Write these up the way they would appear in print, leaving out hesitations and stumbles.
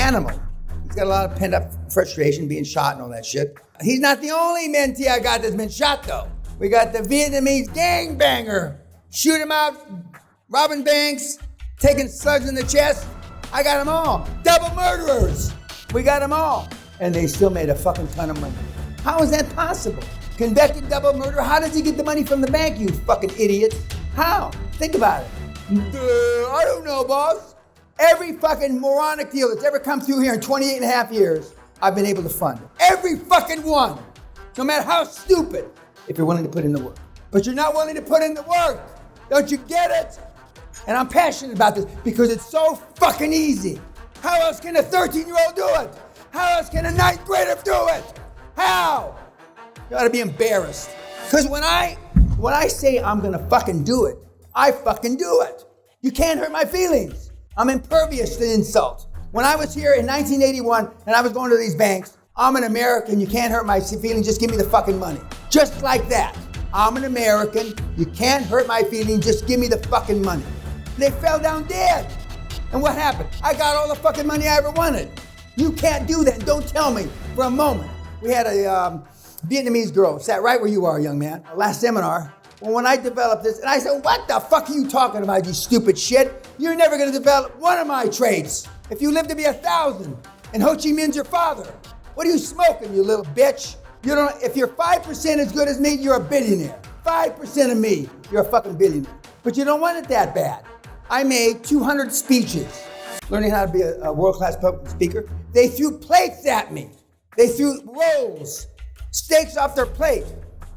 animal. He's got a lot of pent-up frustration being shot and all that shit. He's not the only mentee I got that's been shot, though. We got the Vietnamese gangbanger. Shoot him out, robbing banks, taking slugs in the chest. I got them all. Double murderers. We got them all. And they still made a fucking ton of money. How is that possible? Convicted double murderer, how does he get the money from the bank, you fucking idiot? How? Think about it. I don't know, boss. Every fucking moronic deal that's ever come through here in 28 and a half years, I've been able to fund. Every fucking one. No matter how stupid, if you're willing to put in the work. But you're not willing to put in the work. Don't you get it? And I'm passionate about this because it's so fucking easy. How else can a 13-year-old do it? How else can a 9th grader do it? How? You ought to be embarrassed. Because when I say I'm gonna fucking do it, I fucking do it. You can't hurt my feelings. I'm impervious to insult. When I was here in 1981 and I was going to these banks, I'm an American, you can't hurt my feelings, just give me the fucking money. Just like that. I'm an American, you can't hurt my feelings, just give me the fucking money. They fell down dead. And what happened? I got all the fucking money I ever wanted. You can't do that. Don't tell me for a moment. We had a Vietnamese girl, sat right where you are, young man, last seminar. Well, when I developed this, and I said, what the fuck are you talking about, you stupid shit? You're never gonna develop one of my traits. If you live to be 1,000, and Ho Chi Minh's your father, what are you smoking, you little bitch? You don't. If you're 5% as good as me, you're a billionaire. 5% of me, you're a fucking billionaire. But you don't want it that bad. I made 200 speeches, learning how to be a world-class public speaker. They threw plates at me. They threw rolls, steaks off their plate,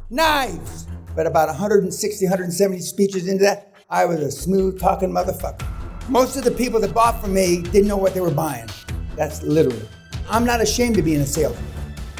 knives. But about 160, 170 speeches into that, I was a smooth-talking motherfucker. Most of the people that bought from me didn't know what they were buying. That's literally. I'm not ashamed of being a salesman.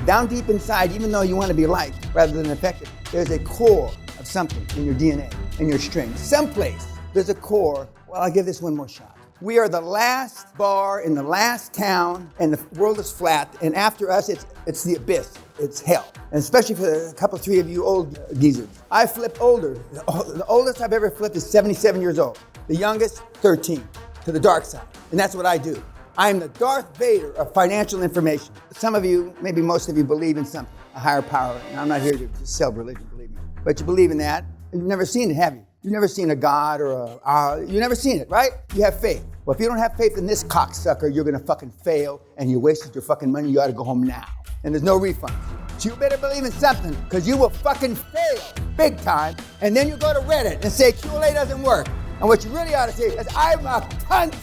Down deep inside, even though you want to be liked rather than effective, there's a core of something in your DNA, in your strings. Someplace, there's a core. Well, I'll give this one more shot. We are the last bar in the last town, and the world is flat, and after us, it's the abyss. It's hell. And especially for a couple, 3 of you old geezers. I flip older. The oldest I've ever flipped is 77 years old. The youngest, 13, to the dark side. And that's what I do. I am the Darth Vader of financial information. Some of you, maybe most of you, believe in something, a higher power. And I'm not here to just sell religion, believe me. But you believe in that, and you've never seen it, have you? You've never seen a God or you've never seen it, right? You have faith. Well, if you don't have faith in this cocksucker, you're gonna fucking fail, and you wasted your fucking money, you ought to go home now. And there's no refund. So you better believe in something, because you will fucking fail big time, and then you go to Reddit and say QLA doesn't work. And what you really ought to say is, I'm a cunt,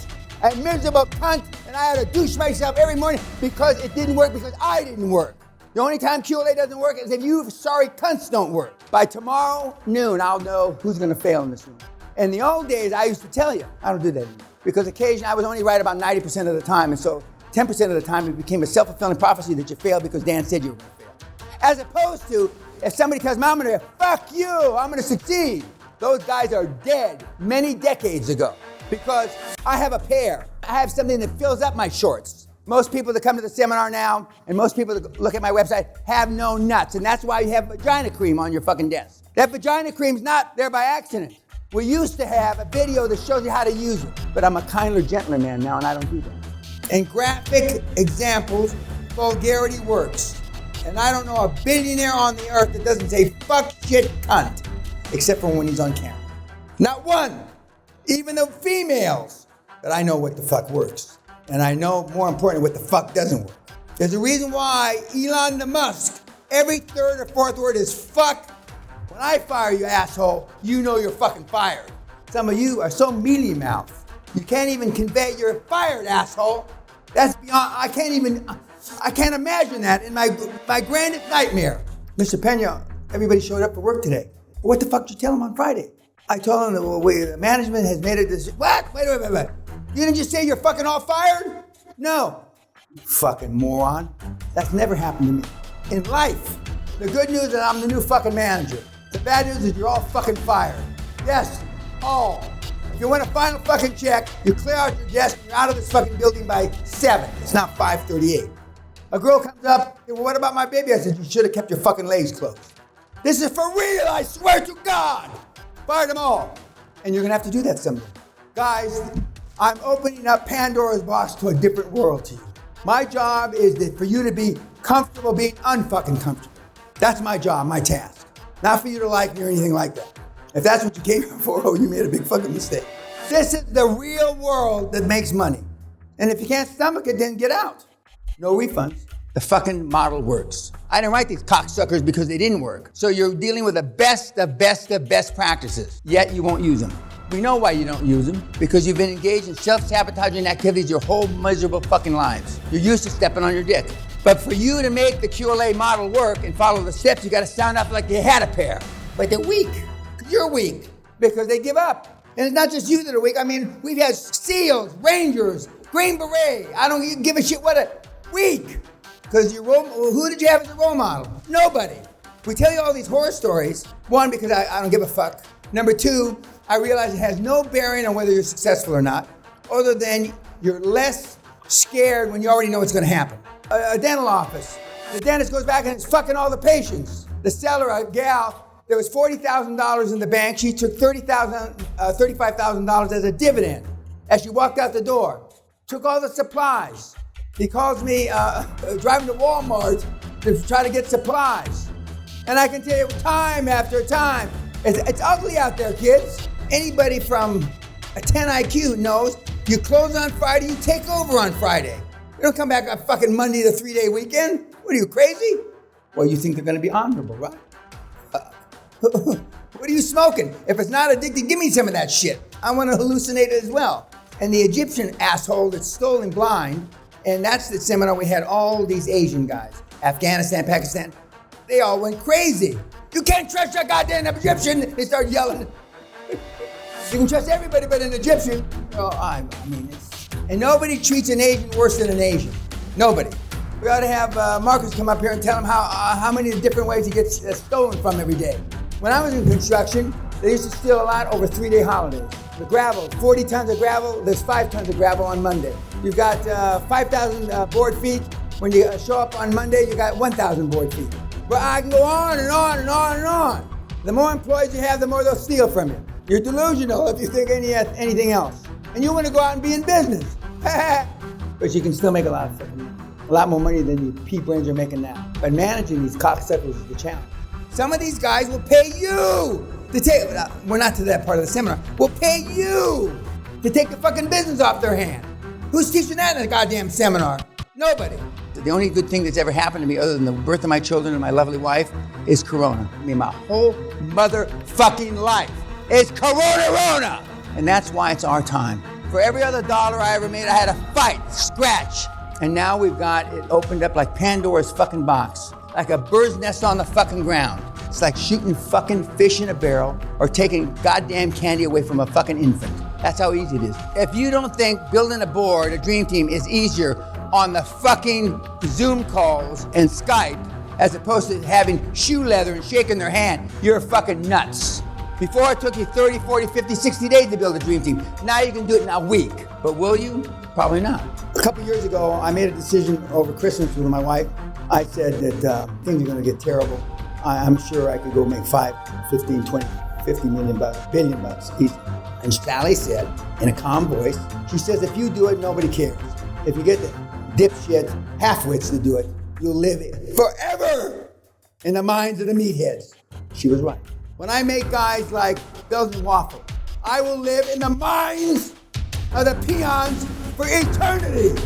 a miserable cunt, and I ought to douche myself every morning because it didn't work, because I didn't work. The only time QLA doesn't work is if you sorry cunts don't work. By tomorrow noon, I'll know who's gonna fail in this room. In the old days, I used to tell you, I don't do that anymore. Because occasionally I was only right about 90% of the time, and so 10% of the time it became a self-fulfilling prophecy that you failed because Dan said you were gonna fail. As opposed to, if somebody tells me I'm gonna, fuck you, I'm gonna succeed. Those guys are dead many decades ago. Because I have a pair. I have something that fills up my shorts. Most people that come to the seminar now, and most people that look at my website, have no nuts. And that's why you have vagina cream on your fucking desk. That vagina cream's not there by accident. We used to have a video that shows you how to use it. But I'm a kinder, gentler man now, and I don't do that. In graphic examples, vulgarity works. And I don't know a billionaire on the earth that doesn't say fuck, shit, cunt, except for when he's on camera. Not one. Even the females. But I know what the fuck works. And I know, more importantly, what the fuck doesn't work. There's a reason why Elon Musk, every third or fourth word is fuck. When I fire you, asshole, you know you're fucking fired. Some of you are so mealy-mouthed, you can't even convey you're fired, asshole. That's beyond, I can't imagine that in my grandest nightmare. Mr. Peña, everybody showed up for work today. What the fuck did you tell them on Friday? I told them the management has made a decision. What? Wait. You didn't just say you're fucking all fired? No. You fucking moron. That's never happened to me. In life, the good news is that I'm the new fucking manager. The bad news is you're all fucking fired. Yes, all. If you want a final fucking check, you clear out your desk and you're out of this fucking building by 7. It's not 5:38. A girl comes up, well, what about my baby? I said, you should have kept your fucking legs closed. This is for real, I swear to God. Fire them all. And you're gonna have to do that someday. Guys, I'm opening up Pandora's box to a different world to you. My job is for you to be comfortable being unfucking comfortable. That's my job, my task. Not for you to like me or anything like that. If that's what you came here for, oh, you made a big fucking mistake. This is the real world that makes money. And if you can't stomach it, then get out. No refunds. The fucking model works. I didn't write these cocksuckers because they didn't work. So you're dealing with the best of best practices, yet you won't use them. We know why you don't use them, because you've been engaged in self-sabotaging activities your whole miserable fucking lives. You're used to stepping on your dick. But for you to make the QLA model work and follow the steps, you gotta sound up like you had a pair. But they're weak. You're weak because they give up. And it's not just you that are weak. I mean, we've had SEALs, Rangers, Green Beret. I don't give a shit what a weak. Because who did you have as a role model? Nobody. We tell you all these horror stories. One, because I don't give a fuck. Number two, I realize it has no bearing on whether you're successful or not, other than you're less scared when you already know what's going to happen. A dental office. The dentist goes back and is fucking all the patients. The seller, a gal, there was $40,000 in the bank. She took $35,000 as a dividend as she walked out the door. Took all the supplies. He calls me driving to Walmart to try to get supplies. And I can tell you time after time, it's ugly out there, kids. Anybody from a 10 IQ knows you close on Friday, you take over on Friday. You don't come back on fucking Monday, the 3-day weekend. What are you, crazy? Well, you think they're gonna be honorable, right? What are you smoking? If it's not addicted, give me some of that shit. I want to hallucinate it as well. And the Egyptian asshole that's stolen blind, and that's the seminar we had all these Asian guys, Afghanistan, Pakistan, they all went crazy. You can't trust your goddamn Egyptian. They start yelling. You can trust everybody but an Egyptian. Well, I mean, and nobody treats an Asian worse than an Asian. Nobody. We ought to have Marcus come up here and tell him how many different ways he gets stolen from every day. When I was in construction, they used to steal a lot over 3-day holidays. The gravel, 40 tons of gravel, there's 5 tons of gravel on Monday. You've got 5,000 board feet. When you show up on Monday, you got 1,000 board feet. But I can go on and on and on and on. The more employees you have, the more they'll steal from you. You're delusional if you think anything else. And you want to go out and be in business. But you can still make a lot more money than you pea brains are making now. But managing these cocksuckers is the challenge. Some of these guys will pay you to take, we're not to that part of the seminar, will pay you to take the fucking business off their hand. Who's teaching that in a goddamn seminar? Nobody. The only good thing that's ever happened to me other than the birth of my children and my lovely wife is Corona. I mean, my whole motherfucking life is Corona. And that's why it's our time. For every other dollar I ever made, I had to fight, scratch. And now we've got it opened up like Pandora's fucking box. Like a bird's nest on the fucking ground. It's like shooting fucking fish in a barrel or taking goddamn candy away from a fucking infant. That's how easy it is. If you don't think building a board, a dream team, is easier on the fucking Zoom calls and Skype as opposed to having shoe leather and shaking their hand, you're fucking nuts. Before it took you 30, 40, 50, 60 days to build a dream team. Now you can do it in a week. But will you? Probably not. A couple years ago, I made a decision over Christmas with my wife. I said that things are going to get terrible. I'm sure I could go make 5, 15, 20, 50 million bucks, billion bucks easy. And Sally said, in a calm voice, she says, if you do it, nobody cares. If you get the dipshit half-wits to do it, you'll live forever in the minds of the meatheads. She was right. When I make guys like Belgian Waffle, I will live in the minds of the peons for eternity.